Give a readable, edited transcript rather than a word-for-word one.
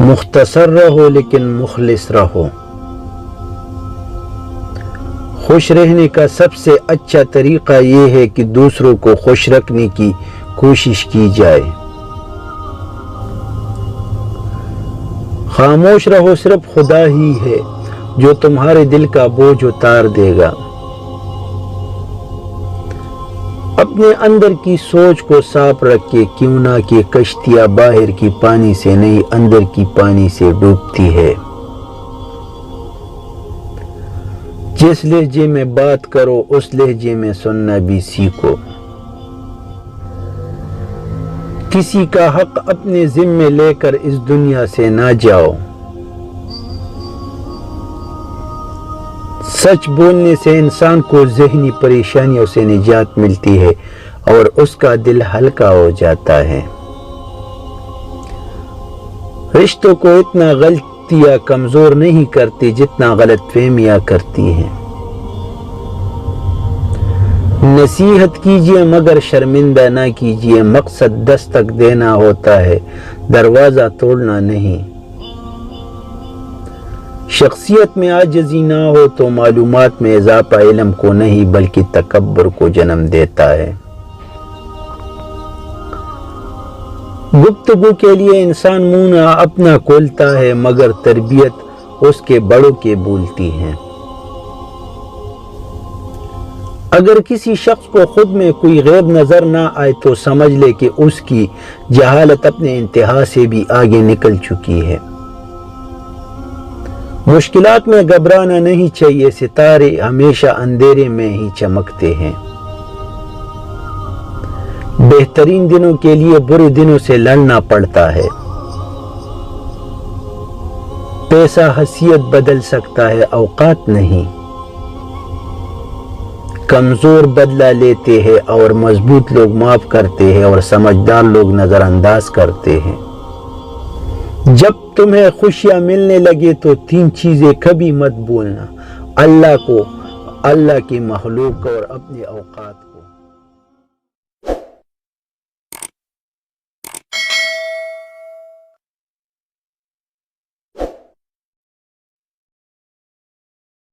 مختصر رہو لیکن مخلص رہو۔ خوش رہنے کا سب سے اچھا طریقہ یہ ہے کہ دوسروں کو خوش رکھنے کی کوشش کی جائے۔ خاموش رہو، صرف خدا ہی ہے جو تمہارے دل کا بوجھ اتار دے گا۔ اپنے اندر کی سوچ کو صاف رکھے، کیوں نہ کہ کشتیاں باہر کی پانی سے نہیں اندر کی پانی سے ڈوبتی ہے۔ جس لہجے میں بات کرو اس لہجے میں سننا بھی سیکھو۔ کسی کا حق اپنے ذمے لے کر اس دنیا سے نہ جاؤ۔ سچ بولنے سے انسان کو ذہنی پریشانیوں سے نجات ملتی ہے اور اس کا دل ہلکا ہو جاتا ہے۔ رشتوں کو اتنا غلطیاں کمزور نہیں کرتی جتنا غلط فہمیاں کرتی ہیں۔ نصیحت کیجیے مگر شرمندہ نہ کیجیے، مقصد دستک دینا ہوتا ہے، دروازہ توڑنا نہیں۔ شخصیت میں عاجزی نہ ہو تو معلومات میں اضافہ علم کو نہیں بلکہ تکبر کو جنم دیتا ہے۔ گفتگو کے لیے انسان منہ اپنا کھولتا ہے مگر تربیت اس کے بڑوں کے بولتی ہے۔ اگر کسی شخص کو خود میں کوئی غیب نظر نہ آئے تو سمجھ لے کہ اس کی جہالت اپنے انتہا سے بھی آگے نکل چکی ہے۔ مشکلات میں گھبرانا نہیں چاہیے، ستارے ہمیشہ اندھیرے میں ہی چمکتے ہیں۔ بہترین دنوں کے لیے برے دنوں سے لڑنا پڑتا ہے۔ پیسہ حیثیت بدل سکتا ہے، اوقات نہیں۔ کمزور بدلہ لیتے ہیں اور مضبوط لوگ معاف کرتے ہیں اور سمجھدار لوگ نظر انداز کرتے ہیں۔ جب تمہیں خوشیاں ملنے لگے تو 3 چیزیں کبھی مت بھولنا: اللہ کو، اللہ کی مخلوق کو اور اپنے اوقات۔